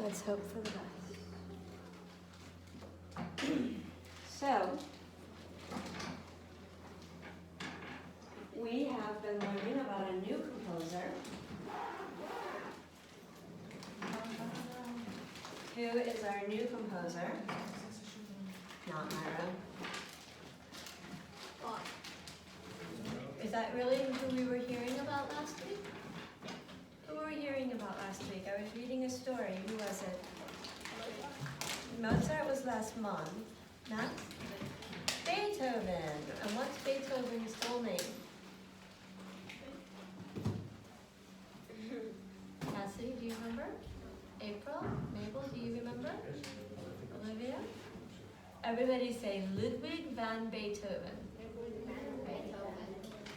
Let's hope for the best. So, we have been learning about a new composer who is our new composer. Not Myra. Is that really who we were hearing about last week? Who were we hearing about last week? I was reading a story. Who was it? Mozart was last month. Max? Beethoven. And what's Beethoven's full name? Cassidy, do you remember? April? Mabel, do you remember? Olivia? Everybody say Ludwig van Beethoven.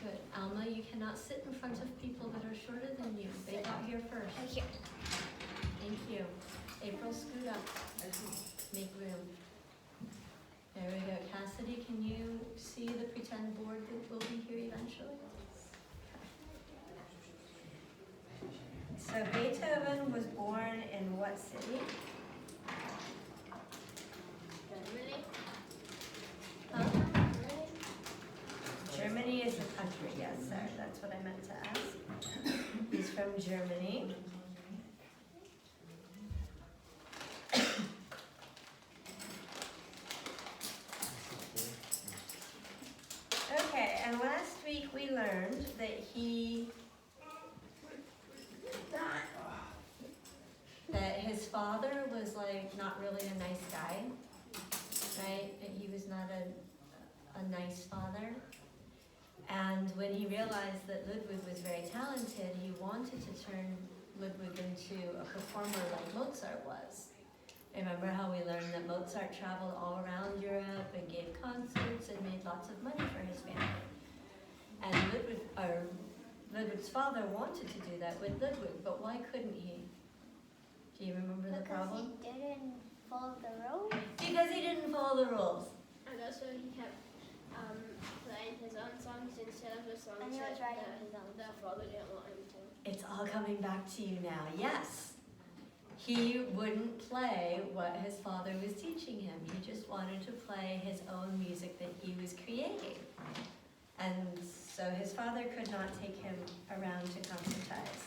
Good. Alma, you cannot sit in front of people that are shorter than you. They got here first. Thank you. April, scoot up. Make room. There we go. Cassidy, can you see the pretend board that will be here eventually? So Beethoven was born in what city? Germany. Huh? Germany is a country, yes, sir. That's what I meant to ask. He's from Germany. Okay, and last week we learned that his father was like not really a nice guy, right? That he was not a nice father. And when he realized that Ludwig was very talented, he wanted to turn Ludwig into a performer like Mozart was. Remember how we learned that Mozart traveled all around Europe and gave concerts and made lots of money for his family. And Ludwig's father wanted to do that with Ludwig, but why couldn't he? Do you remember the problem? Because he didn't follow the rules. Because he didn't follow the rules. And also he kept playing his own songs instead of the songs And he was that writing his own. their father didn't want him to. It's all coming back to you now. Yes. He wouldn't play what his father was teaching him. He just wanted to play his own music that he was creating. And so his father could not take him around to concertize.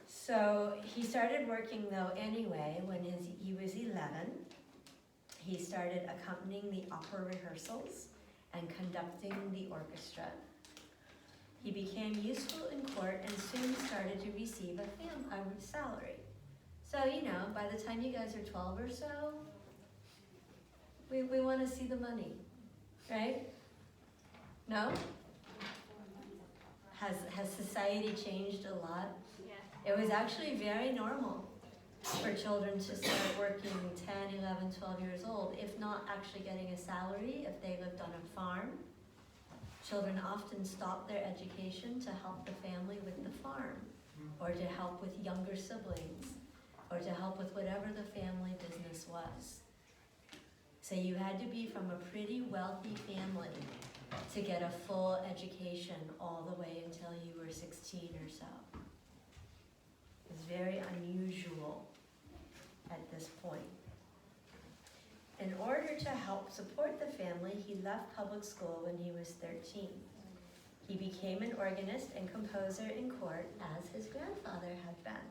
So he started working though anyway when he was 11. He started accompanying the opera rehearsals and conducting the orchestra. He became useful in court and soon started to receive a salary. So, by the time you guys are 12 or so, we want to see the money, right? No? Has society changed a lot? Yeah. It was actually very normal for children to start working 10, 11, 12 years old, if not actually getting a salary if they lived on a farm. Children often stopped their education to help the family with the farm, or to help with younger siblings, or to help with whatever the family business was. So you had to be from a pretty wealthy family to get a full education all the way until you were 16 or so. It was very unusual at this point. In order to help support the family, he left public school when he was 13. He became an organist and composer in court, as his grandfather had been.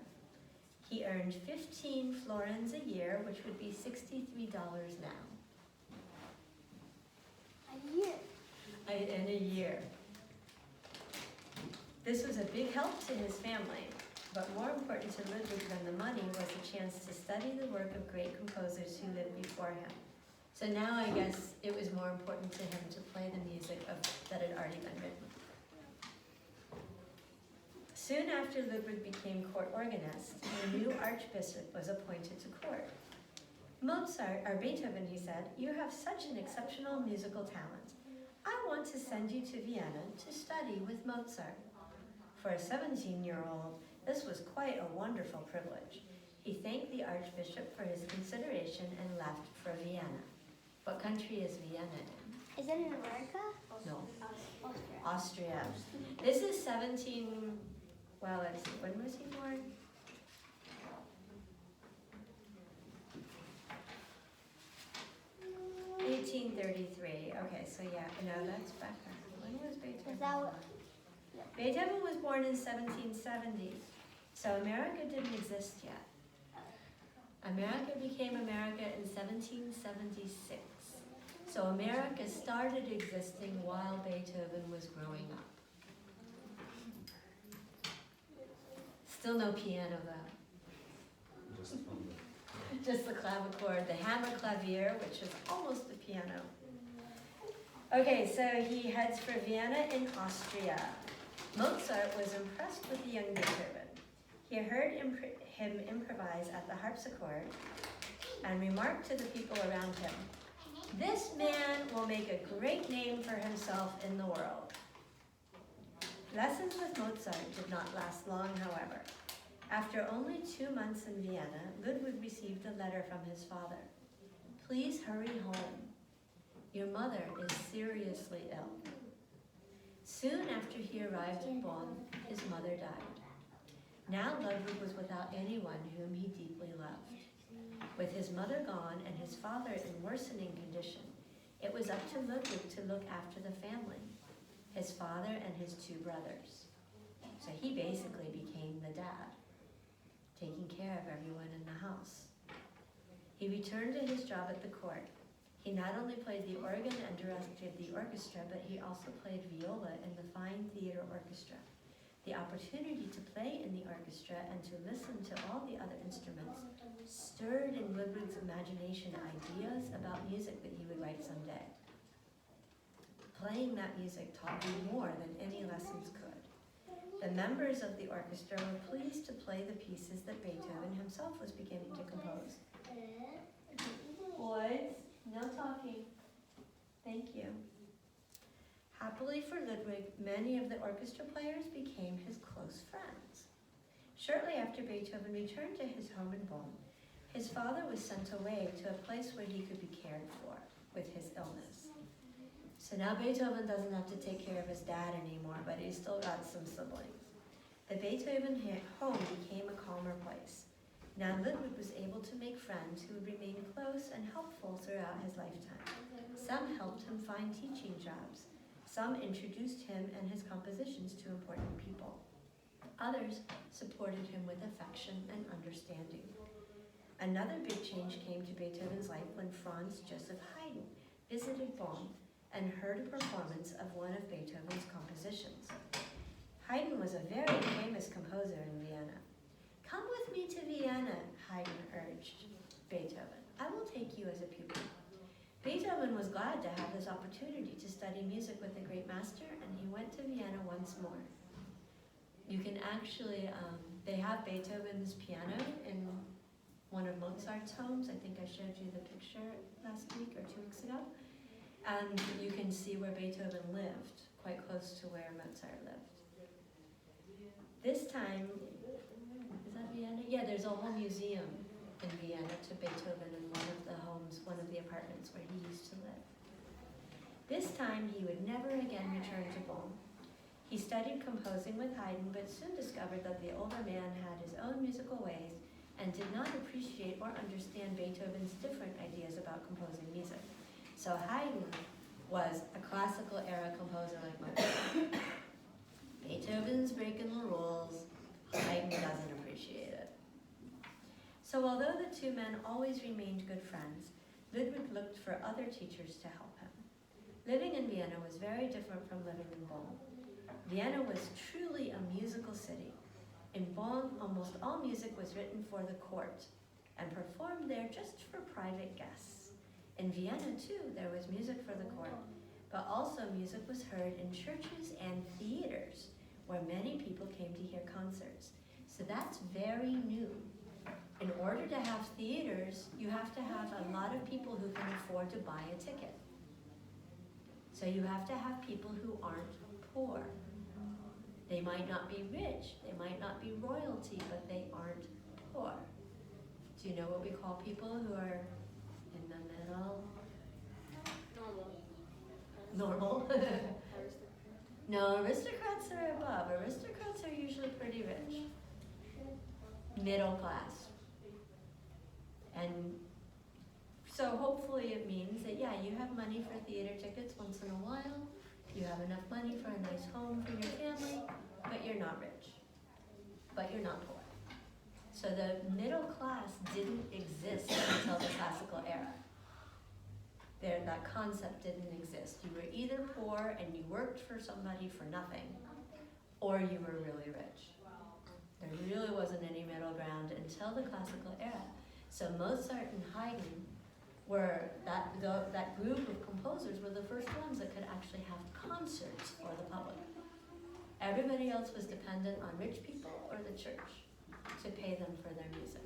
He earned 15 florins a year, which would be $63 now. A year. In a year. This was a big help to his family, but more important to Ludwig than the money was the chance to study the work of great composers who lived before him. So now I guess it was more important to him to play the music that had already been written. Soon after Ludwig became court organist, a new archbishop was appointed to court. Beethoven, he said, "You have such an exceptional musical talent. I want to send you to Vienna to study with Mozart." For a 17-year-old, this was quite a wonderful privilege. He thanked the archbishop for his consideration and left for Vienna. What country is Vienna in? Is it in America? No. Austria. Austria. This is 17, let's see, when was he born? so yeah, no, that's Becker. When was Beethoven Is that born? what- Beethoven was born in 1770, so America didn't exist yet. America became America in 1776. So America started existing while Beethoven was growing up. Still no piano though. Just from the Just the clavichord, the hammer clavier, which is almost a piano. Okay, so he heads for Vienna in Austria. Mozart was impressed with the young Beethoven. He heard him improvise at the harpsichord and remarked to the people around him, "This man will make a great name for himself in the world." Lessons with Mozart did not last long, however. After only 2 months in Vienna, Ludwig received a letter from his father. "Please hurry home. Your mother is seriously ill." Soon after he arrived in Bonn, his mother died. Now Ludwig was without anyone whom he deeply loved. With his mother gone and his father in worsening condition, it was up to Ludwig to look after the family, his father and his 2 brothers. So he basically became the dad, taking care of everyone in the house. He returned to his job at the court. He not only played the organ and directed the orchestra, but he also played viola in the fine theater orchestra. The opportunity to play in the orchestra and to listen to all the other instruments stirred in Ludwig's imagination ideas about music that he would write someday. Playing that music taught him more than any lessons could. The members of the orchestra were pleased to play the pieces that Beethoven himself was beginning to compose. Boys, no talking. Thank you. Happily for Ludwig, many of the orchestra players became his close friends. Shortly after Beethoven returned to his home in Bonn, his father was sent away to a place where he could be cared for with his illness. So now Beethoven doesn't have to take care of his dad anymore, but he's still got some siblings. The Beethoven home became a calmer place. Now Ludwig was able to make friends who would remain close and helpful throughout his lifetime. Some helped him find teaching jobs. Some introduced him and his compositions to important people. Others supported him with affection and understanding. Another big change came to Beethoven's life when Franz Joseph Haydn visited Bonn and heard a performance of one of Beethoven's compositions. Haydn was a very famous composer in Vienna. "Come with me to Vienna," Haydn urged Beethoven. "I will take you as a pupil." Beethoven was glad to have this opportunity to study music with a great master, and he went to Vienna once more. You can actually, they have Beethoven's piano in one of Mozart's homes. I think I showed you the picture last week or 2 weeks ago. And you can see where Beethoven lived, quite close to where Mozart lived. This time, is that Vienna? Yeah, there's a whole museum in Vienna to Beethoven in one of the homes, one of the apartments where he used to live. This time, he would never again return to Bonn. He studied composing with Haydn, but soon discovered that the older man had his own musical ways and did not appreciate or understand Beethoven's different ideas about composing music. So Haydn was a classical era composer like Mozart. Beethoven's breaking the rules, Haydn doesn't appreciate it. So although the 2 men always remained good friends, Ludwig looked for other teachers to help him. Living in Vienna was very different from living in Bonn. Vienna was truly a musical city. In Bonn, almost all music was written for the court and performed there just for private guests. In Vienna, too, there was music for the court, but also music was heard in churches and theaters, where many people came to hear concerts. So that's very new. In order to have theaters, you have to have a lot of people who can afford to buy a ticket. So you have to have people who aren't poor. They might not be rich, they might not be royalty, but they aren't poor. Do you know what we call people who are in the middle? Normal. No, aristocrats are above. Aristocrats are usually pretty rich. Middle class. And So hopefully it means that, yeah, you have money for theater tickets once in a while, you have enough money for a nice home for your family, but you're not rich. But you're not poor. So the middle class didn't exist until the classical era. That concept didn't exist. You were either poor and you worked for somebody for nothing, or you were really rich. There really wasn't any middle ground until the classical era. So Mozart and Haydn were, that group of composers were the first ones that could actually have concerts for the public. Everybody else was dependent on rich people or the church to pay them for their music.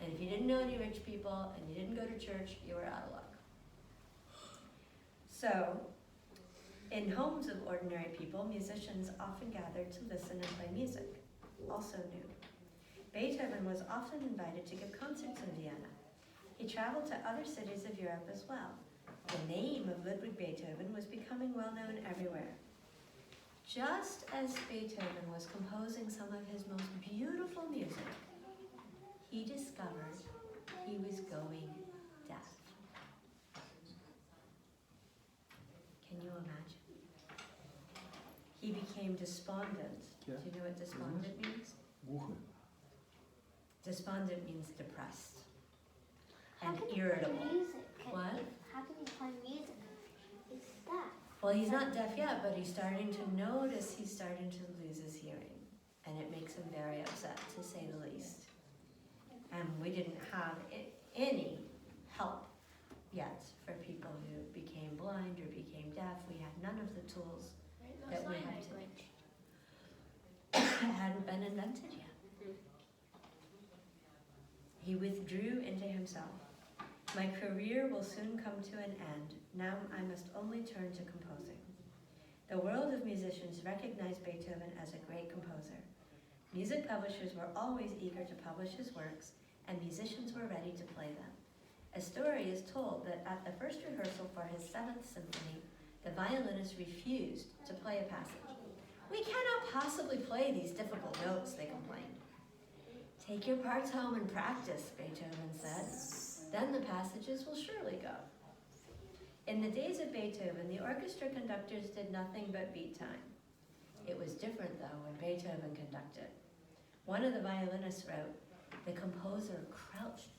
And if you didn't know any rich people and you didn't go to church, you were out of luck. So, in homes of ordinary people, musicians often gathered to listen and play music, also new. Beethoven was often invited to give concerts in Vienna. He traveled to other cities of Europe as well. The name of Ludwig Beethoven was becoming well known everywhere. Just as Beethoven was composing some of his most beautiful music, he discovered he was going deaf. Can you imagine? He became despondent. Yeah. Do you know what despondent means? Buche. Despondent means depressed How and can you play irritable. music? What? How can you play music? It's that. Well, he's not deaf yet, but he's starting to notice he's starting to lose his hearing. And it makes him very upset, to say the least. And we didn't have any help yet for people who became blind or became deaf. We had none of the tools Right? No that we sign have to. language. It hadn't been invented yet. He withdrew into himself. My career will soon come to an end. Now I must only turn to composing. The world of musicians recognized Beethoven as a great composer. Music publishers were always eager to publish his works, and musicians were ready to play them. A story is told that at the first rehearsal for his 7th symphony, the violinist refused to play a passage. "We cannot possibly play these difficult notes," they complained. "Take your parts home and practice," Beethoven said. "Then the passages will surely go." In the days of Beethoven, the orchestra conductors did nothing but beat time. It was different, though, when Beethoven conducted. One of the violinists wrote, "The composer crouched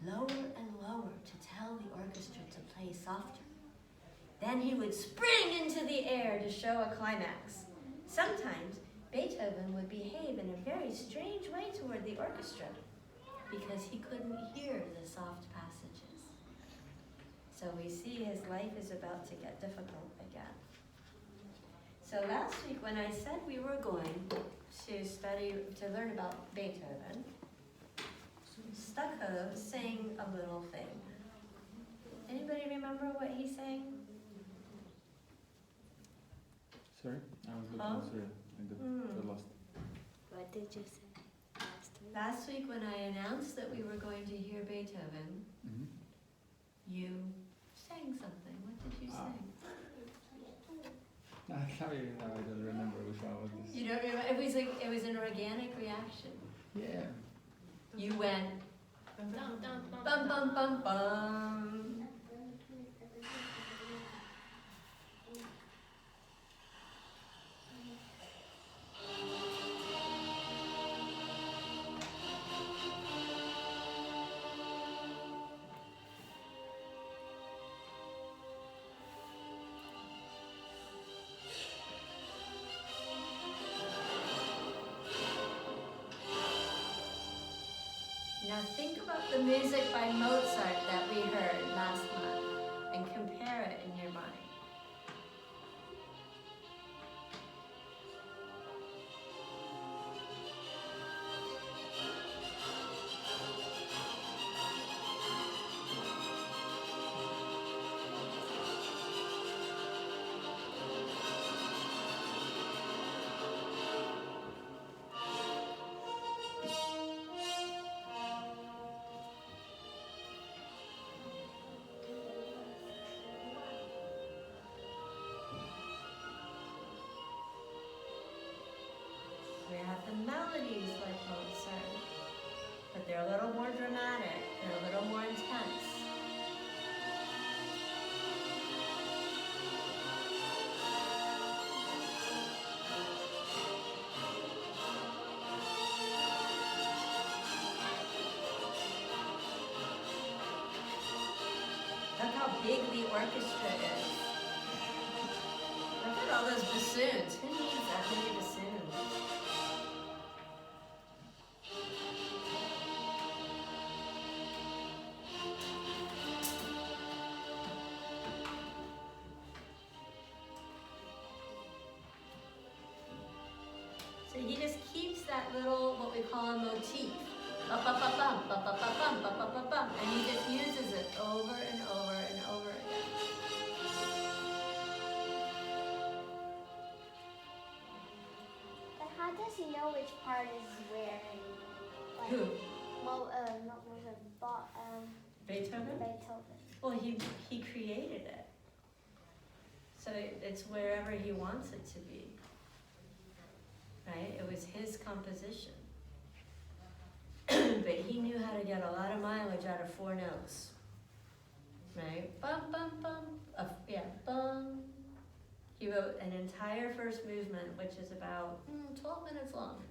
lower and lower to tell the orchestra to play softer. Then he would spring into the air to show a climax. Sometimes Beethoven would behave in a very strange way toward the orchestra because he couldn't hear the soft passages." So we see his life is about to get difficult again. So last week when I said we were going to learn about Beethoven, Stucco sang a little thing. Anybody remember what he sang? Sorry? I was looking, Huh? sorry. I got lost. What did you say last week? Last week when I announced that we were going to hear Beethoven, Mm-hmm. you sang something. What did you Ah. sing? Sorry, I don't remember which one was this. You don't remember? It was an organic reaction. Yeah. You went Dum, dum, dum, bum bum bum bum. Now think about the music by Mozart that we heard last month and compare it in your mind. We have the melodies like Mozart, but they're a little more dramatic, they're a little more intense. big the orchestra is. Look at all those bassoons. Who needs that many bassoons? So he just keeps that little, what we call a motif. Ba-ba-ba-bum, ba-ba-ba-bum, ba-ba-ba-bum. And he just uses it over and over and over again. But how does he know which part is where? Like, Who? not Mozart, but Beethoven? Beethoven. Well, he created it. So it's wherever he wants it to be. Right? It was his composition. But he knew how to get a lot of mileage out of 4 notes. Right? Bum, bum, bum. Bum. He wrote an entire first movement, which is about 12 minutes long,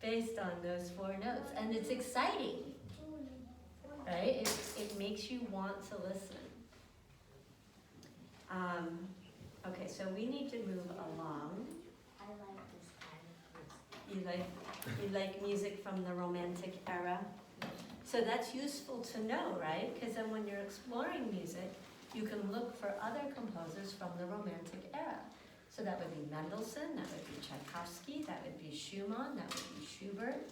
based on those 4 notes. And it's exciting. Right? It makes you want to listen. Okay, so we need to move along. I like this kind of You like music from the Romantic era? So that's useful to know, right? Because then when you're exploring music, you can look for other composers from the Romantic era. So that would be Mendelssohn, that would be Tchaikovsky, that would be Schumann, that would be Schubert.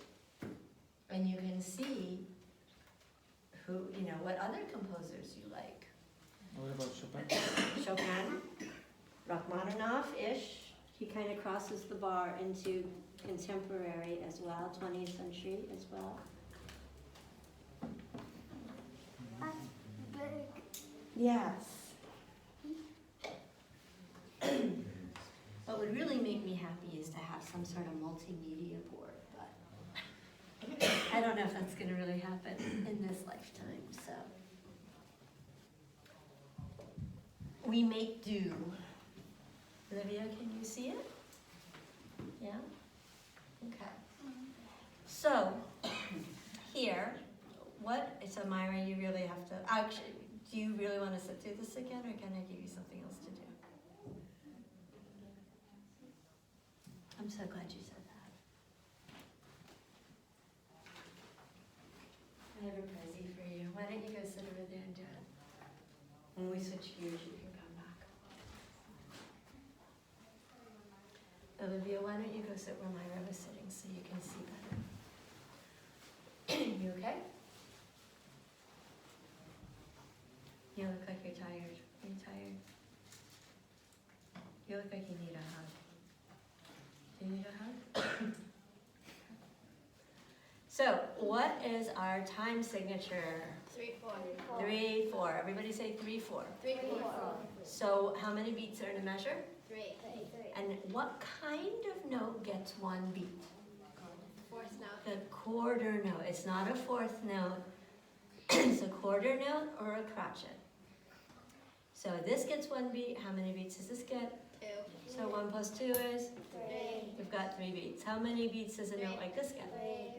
And you can see what other composers you like. What about Chopin? Chopin, Rachmaninoff-ish. He kind of crosses the bar into contemporary as well, 20th century as well. big. Yes. What would really make me happy is to have some sort of multimedia board, but I don't know if that's going to really happen in this lifetime, so. We make do. Olivia, can you see it? Yeah? Okay. So, here, so Myra, you really have to, actually, do you really want to sit through this again, or can I give you something else to do? I'm so glad you said that. I have a present for you. Why don't you go sit over there and do it? When we switch gears, you can come back. Olivia, why don't you go sit where Myra was sitting so you can see better? You okay? You look like you're tired. Are you tired? You look like you need a hug. Do you need a hug? So, what is our time signature? 3/4. 3/4. Everybody say 3/4. 3/4. So, how many beats are in a measure? 3. And what kind of note gets 1 beat? 4th note. The quarter note. It's not a 4th note. It's a quarter note or a crotchet. So this gets 1 beat. How many beats does this get? 2. So 1 plus 2 is? 3. We've got 3 beats. How many beats does a note like this get? 3.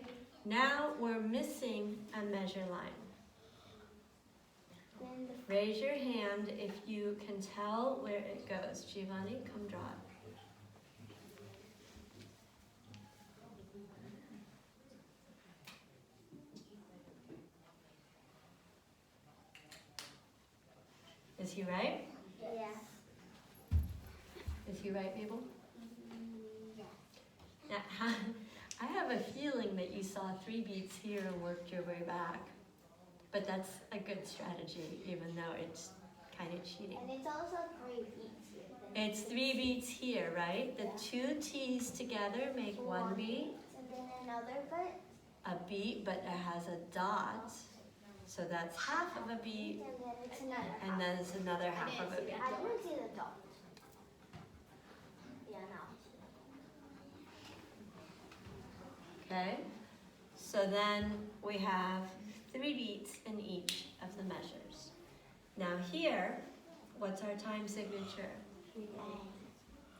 Now we're missing a measure line. Raise your hand if you can tell where it goes. Giovanni, come draw it. Is he right? Yeah. Is he right, Mabel? Yeah. Now, I have a feeling that you saw 3 beats here and worked your way back. But that's a good strategy, even though it's kind of cheating. And it's also 3 beats here. It's 3 beats here, right? The 2 T's together make 1 beat. And then another bit. A beat, but it has a dot. So that's half of a beat, And then it's another. and then it's another half of a beat. I didn't see the dot. Yeah, no. Okay? So then we have 3 beats in each of the measures. Now here, what's our time signature?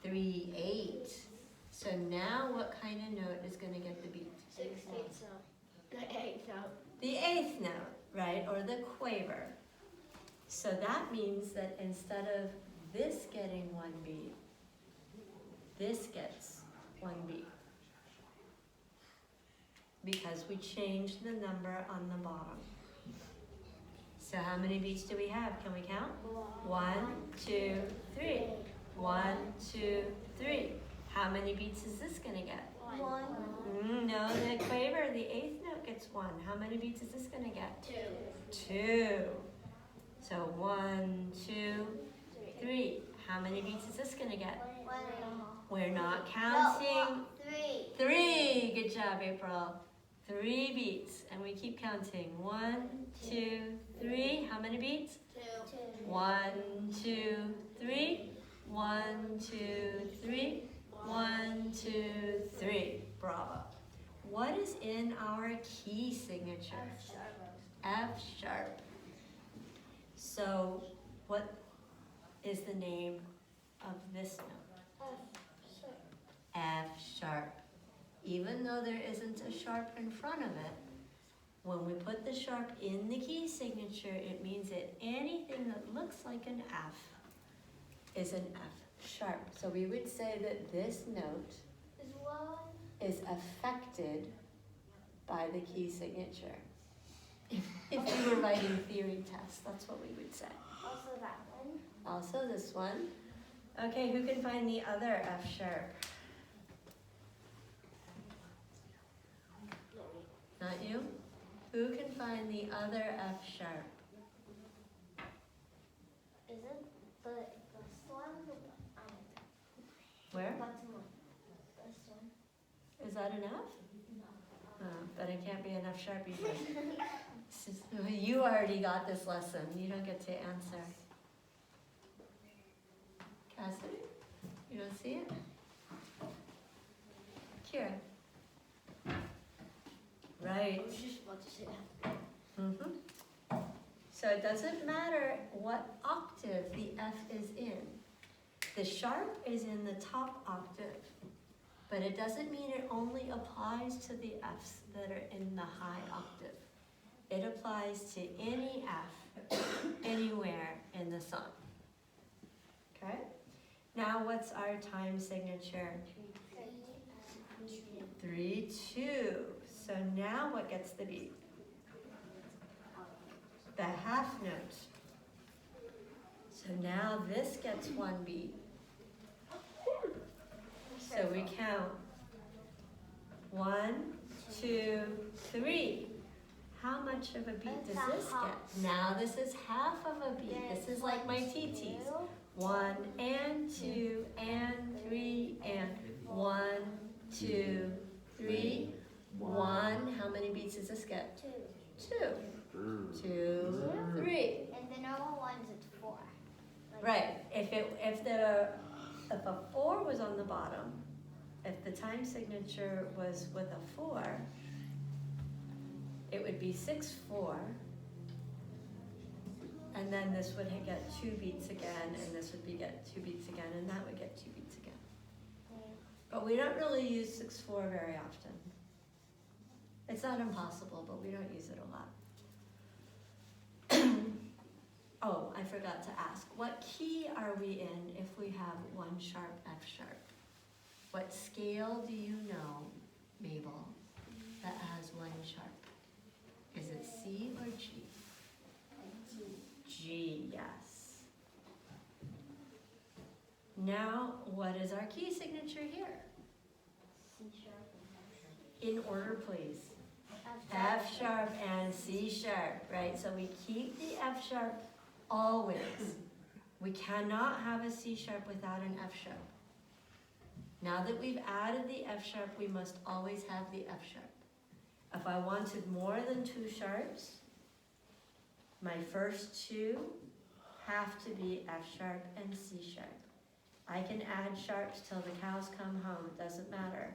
3/8. So now what kind of note is going to get the beat? 6th note. The 8th note. The 8th note, right? Or the quaver. So that means that instead of this getting one beat, this gets one beat. Because we changed the number on the bottom. So how many beats do we have? Can we count? 1, 2, 3. 1, 2, 3. How many beats is this gonna get? No, the quaver, the eighth note gets 1. How many beats is this gonna get? 2. So 1, 2, 3. How many beats is this gonna get? We're not counting. 3. Good job, April. 3 beats, and we keep counting. 1, 2, 3. How many beats? 1, 2, 3. 1, 2, 3. 1, 2, 3. Bravo. What is in our key signature? F sharp. So, what is the name of this note? F sharp. Even though there isn't a sharp in front of it, when we put the sharp in the key signature, it means that anything that looks like an F is an F sharp. So we would say that this note is affected by the key signature. If we were writing theory tests, that's what we would say. Also that one. Also this one. Okay, who can find the other F sharp? Not you? Who can find the other F sharp? Is it the this one? Where? Bottom one. This one. Is that an F? Oh, but it can't be an F sharp either. You already got this lesson. You don't get to answer. Cassidy? You don't see it? Kira? Right. I was just about to say that. So it doesn't matter what octave the F is in. The sharp is in the top octave, but it doesn't mean it only applies to the Fs that are in the high octave. It applies to any F anywhere in the song. Okay? Now what's our time signature? 3, 2. So now what gets the beat? The half note. So now this gets one beat. So we count 1, 2, 3. How much of a beat does this get? Now this is half of a beat. This is like my TTs. 1 and 2 and 3 and 1, 2, 3. 1. How many beats does this get? 2. 2, 3. And the normal one's at 4. Right. If a 4 was on the bottom, if the time signature was with a 4, it would be 6, 4, and then this would get 2 beats again, and this would get 2 beats again, and that would get 2 beats again. But we don't really use 6, 4 very often. It's not impossible, but we don't use it a lot. Oh, I forgot to ask, what key are we in if we have 1 sharp F sharp? What scale do you know, Mabel, that has 1 sharp? Is it C or G? G, yes. Now, what is our key signature here? In order, please. F sharp and C sharp, right? So we keep the F sharp always. We cannot have a C sharp without an F sharp. Now that we've added the F sharp, we must always have the F sharp. If I wanted more than 2 sharps, my first 2 have to be F sharp and C sharp. I can add sharps till the cows come home, it doesn't matter.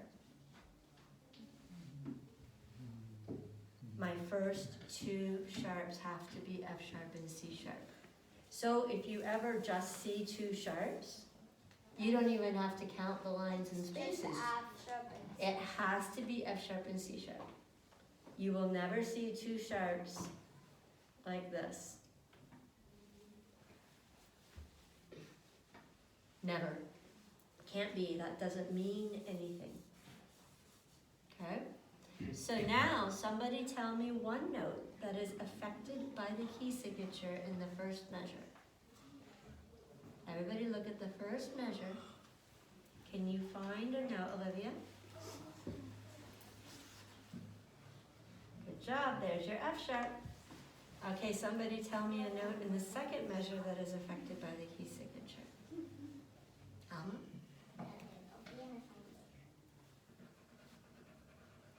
My first 2 sharps have to be F sharp and C sharp. So if you ever just see 2 sharps, you don't even have to count the lines and spaces. It has to be F sharp and C sharp. You will never see 2 sharps like this. Never. Can't be. That doesn't mean anything. Okay? So now, somebody tell me one note that is affected by the key signature in the first measure. Everybody look at the first measure. Can you find a note, Olivia? Good job, there's your F sharp. Okay, somebody tell me a note in the second measure that is affected by the key signature. Alma?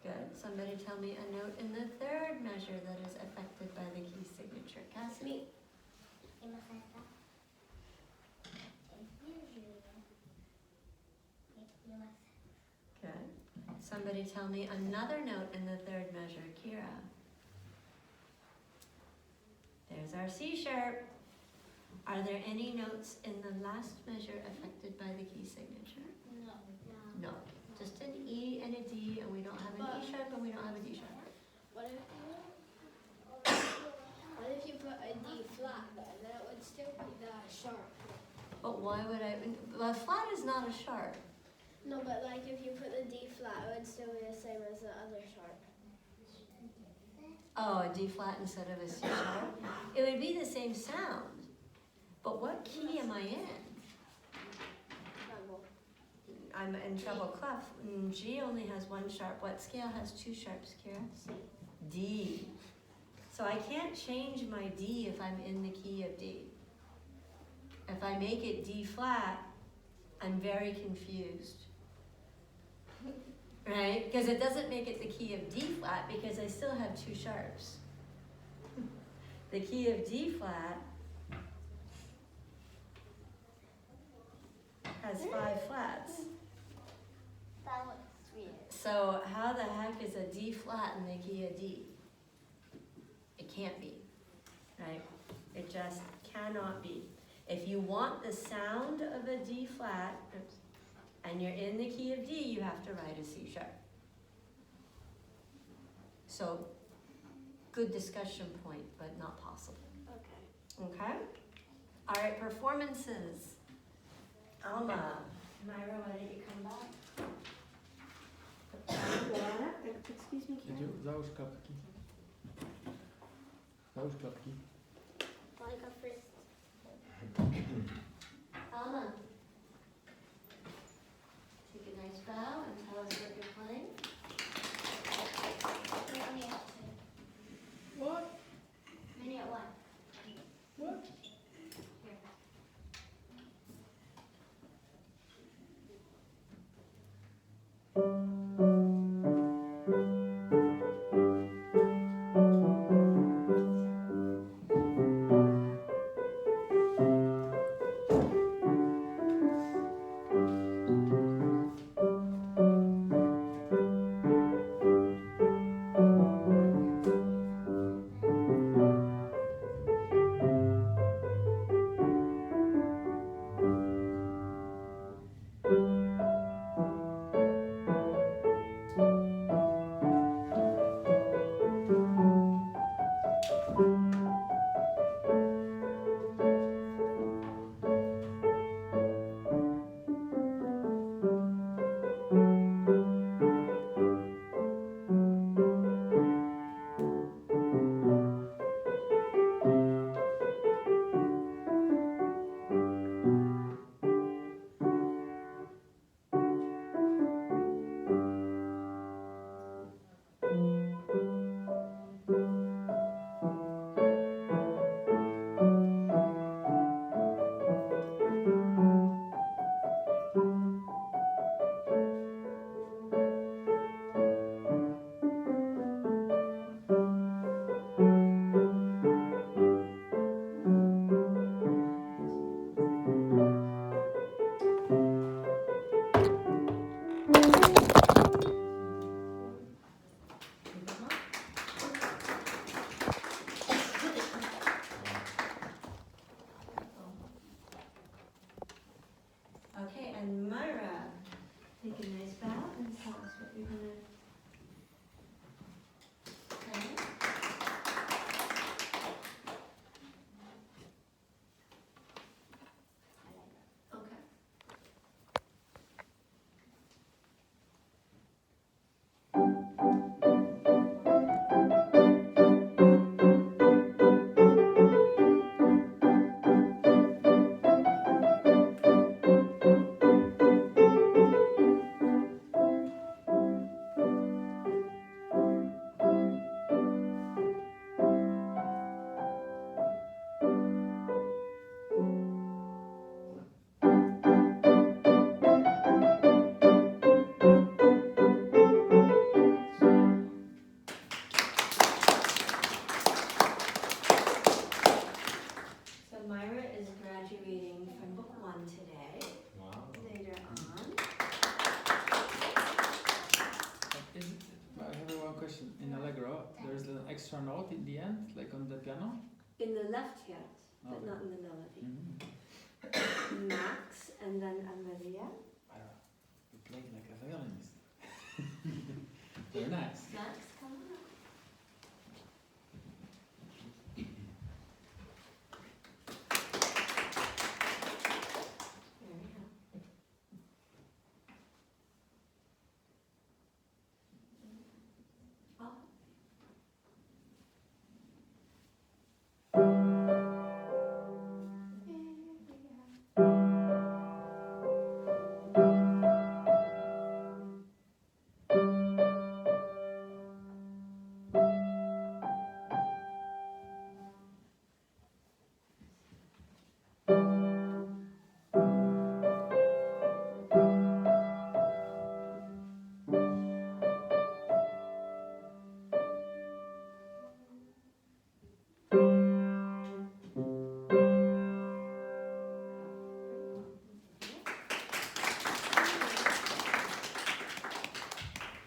Good. Somebody tell me a note in the third measure that is affected by the key signature. Cassidy? Good. Somebody tell me another note in the third measure. Kira? There's our C sharp. Are there any notes in the last measure affected by the key signature? No. No. Just an E and a D, and we don't have an E sharp and we don't have a D sharp. What if you put a D flat there? Then it would still be that sharp. But why would I? Well, flat is not a sharp. No, but like if you put the D flat, it would still be the same as the other sharp. Oh, a D flat instead of a C sharp? It would be the same sound. But what key am I in? Treble. I'm in treble clef. G only has one sharp. What scale has two sharps, Kira? C. D. So I can't change my D if I'm in the key of D. If I make it D flat, I'm very confused. Right? Because it doesn't make it the key of D flat because I still have two sharps. The key of D flat has 5 flats. That looks weird. So how the heck is a D flat in the key of D? It can't be, right? It just cannot be. If you want the sound of a D flat, and you're in the key of D, you have to write a C sharp. So, good discussion point, but not possible. Okay. Okay? All right, performances. Alma. Myra, why don't you come back? Excuse me, Did you, załóż klapki. Załóż klapki. Like a first. Alma. Take a nice bow and tell us what you're playing. What? Mini at 1. What? extra note in the end, like on the piano? In the left hand, but Okay. not in the melody. Mm-hmm. Max and then Olivia. You played like a violinist. Very nice. Max, come on. There we go. Oh.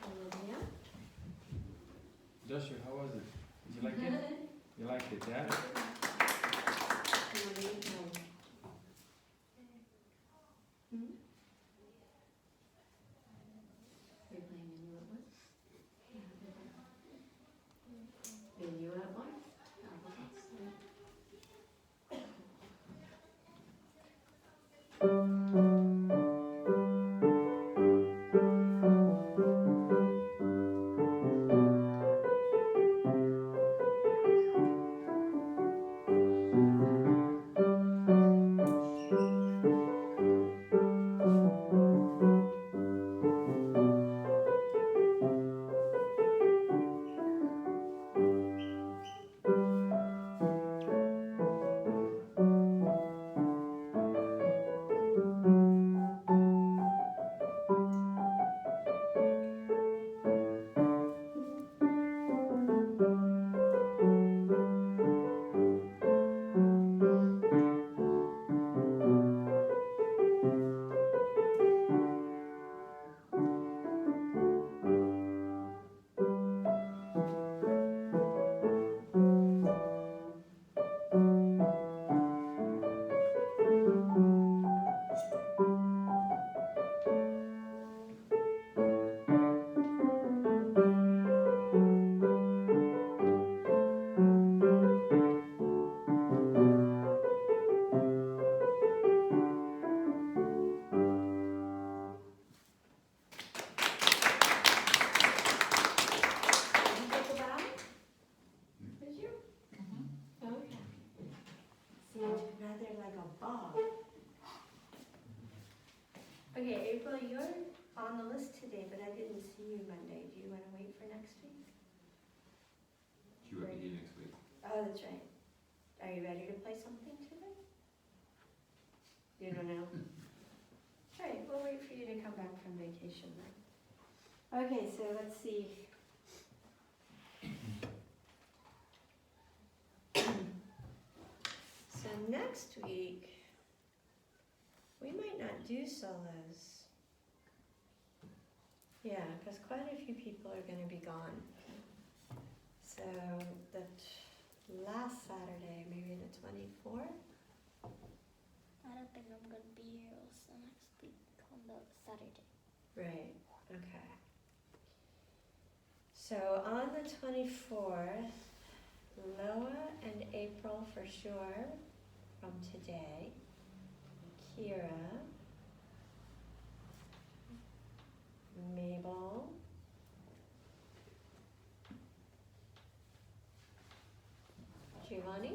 Olivia. Joshua, how was it? Did you like it? You liked it, yeah? Marie, no. Hmm? You're playing the Inuit one? The Inuit one? Did you get the bow? Did you? Okay. Seemed rather like a bob. Okay, April, you're on the list today, but I didn't see you Monday. Do you want to wait for next week? She won't be here next week. Oh, that's right. Are you ready to play something today? You don't know? All right, we'll wait for you to come back from vacation then. Okay, so let's see. So next week, we might not do solos. Yeah, because quite a few people are going to be gone. So the last Saturday, maybe the 24th? I don't think I'm gonna be here also next week on the Saturday. Right, okay. So on the 24th, Loa and April for sure from today, Kira, Mabel, Giovanni,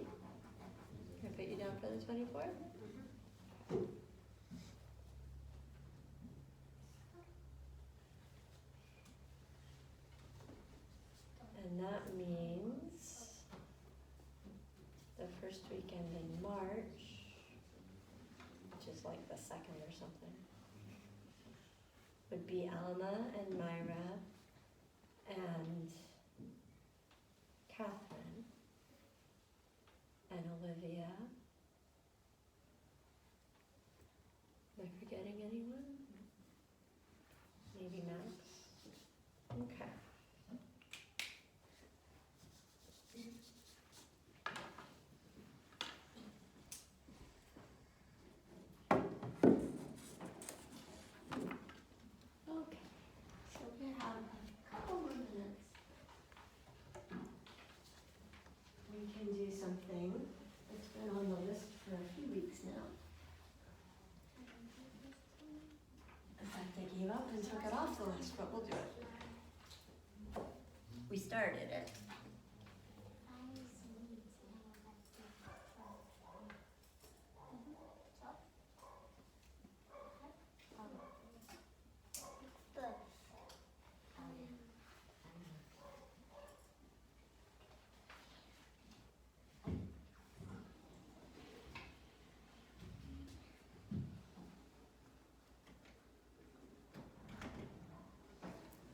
can I put you down for the 24th? And that means the first weekend in March, which is like the 2nd or something, would be Alma and Myra and Catherine and Olivia. Am I forgetting anyone? Maybe Max? Okay. started it.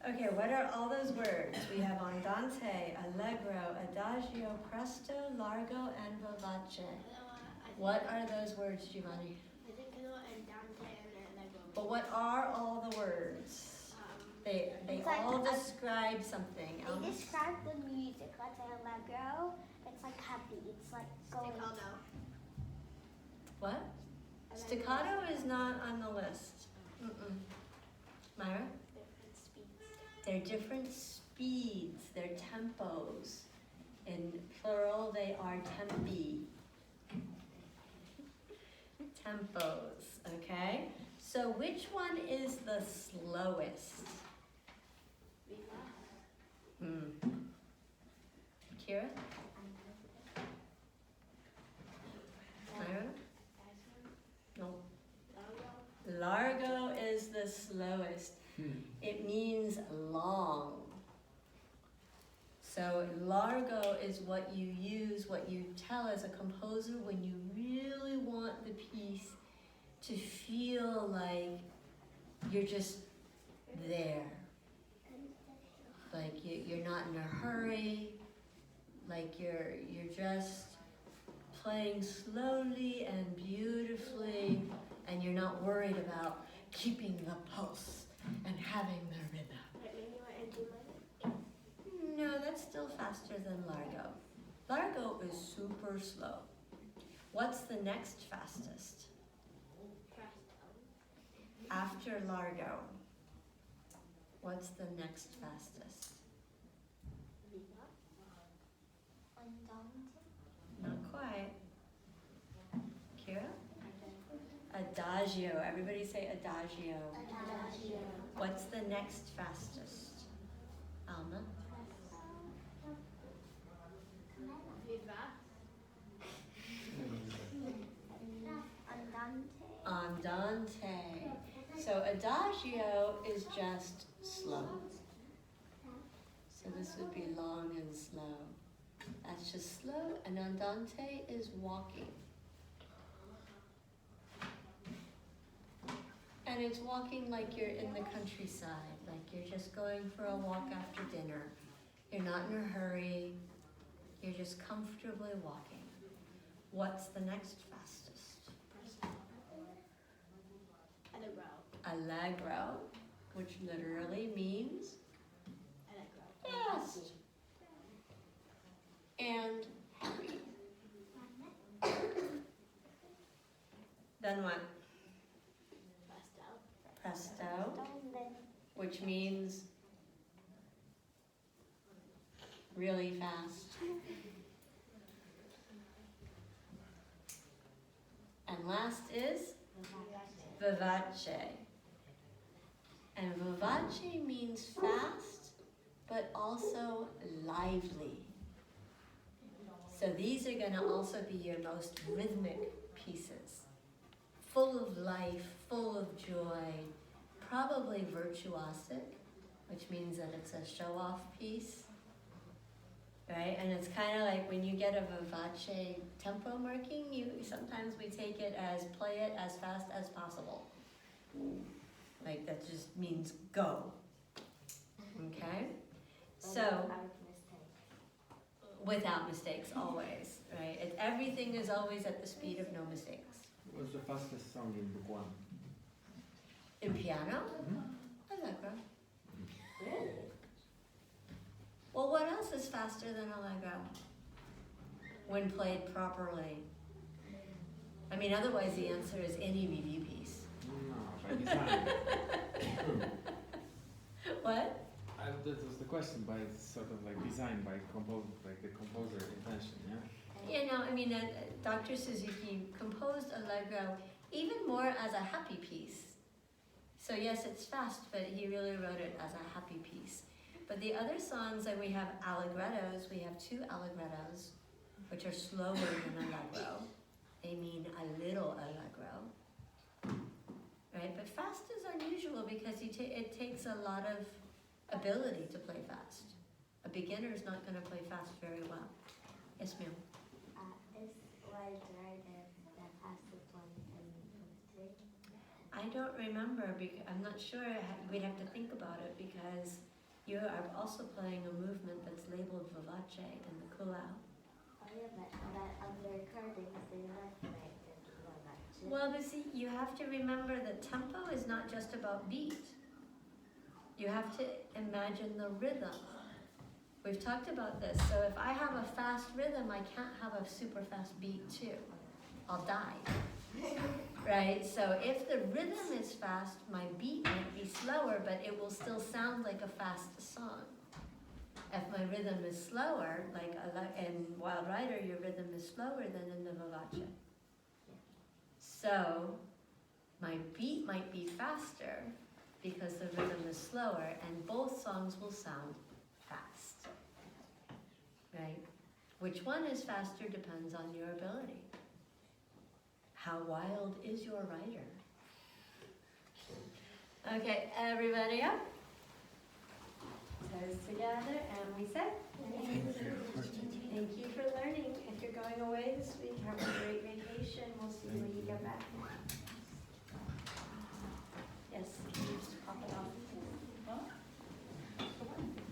Okay, what are all those words? We have andante, allegro, adagio, presto, largo, and vivace. What are those words, Giovanni? I think I know andante and allegro. But what are all the words? They It's like all a- describe something. They describe the music. Let's say allegro. It's like happy. It's like going. Staccato. What? Staccato is not on the list. Mm-mm. Myra? Different speeds. They're different speeds, they're tempos. In plural, they are tempi. Tempos, okay? So which one is the slowest? Kira? Myra? No. Largo is the slowest. It means long. So largo is what you use, what you tell as a composer when you really want the piece to feel like you're just there. Like you're not in a hurry, like you're just playing slowly and beautifully, and you're not worried about keeping the pulse and having the rhythm. Like maybe my angel. No, that's still faster than Largo. Largo is super slow. What's the next fastest? After Largo, what's the next fastest? Not quite. Kira? Adagio. Everybody say adagio. What's the next fastest? Alma? Andante. So adagio is just slow. So this would be long and slow. That's just slow, and andante is walking. And it's walking like you're in the countryside, like you're just going for a walk after dinner. You're not in a hurry, you're just comfortably walking. What's the next fastest? Allegro, which literally means fast and happy. Then what? Presto, which means really fast. And last is vivace. And vivace means fast, but also lively. So these are going to also be your most rhythmic pieces. Full of life, full of joy, probably virtuosic, which means that it's a show-off piece, right? And it's kind of like when you get a vivace tempo marking, sometimes we take it as play it as fast as possible. Like that just means go, okay? So, without mistakes, always, right? Everything is always at the speed of no mistakes. What's the fastest song in Book One? In piano? Allegro. Well, what else is faster than Allegro? When played properly. I mean, otherwise the answer is any review piece. No, by design. What? That was the question, by sort of like design, by the composer intention, yeah? You know, I mean, Dr. Suzuki composed Allegro even more as a happy piece. So yes, it's fast, but he really wrote it as a happy piece. But the other songs, like we have allegrettos, we have 2 allegrettos, which are slower than allegro. They mean a little allegro. Right? But fast is unusual because it takes a lot of ability to play fast. A beginner is not going to play fast very well. Yes, ma'am. Is Wild Rider the fastest one in history? I don't remember, because I'm not sure, we'd have to think about it because you are also playing a movement that's labeled vivace in the kulao. Oh yeah, but on the recordings they left right in Well, but see, you have to remember that tempo is not just about beat. You have to imagine the rhythm. We've talked about this. So if I have a fast rhythm, I can't have a super fast beat too. I'll die. Right? So if the rhythm is fast, my beat might be slower, but it will still sound like a fast song. If my rhythm is slower, like in Wild Rider, your rhythm is slower than in the vivace. So my beat might be faster because the rhythm is slower, and both songs will sound fast. Right? Which one is faster depends on your ability. How wild is your rider? Okay, everybody up. Toes together, and we say, thank you for learning. If you're going away this week, have a great vacation. We'll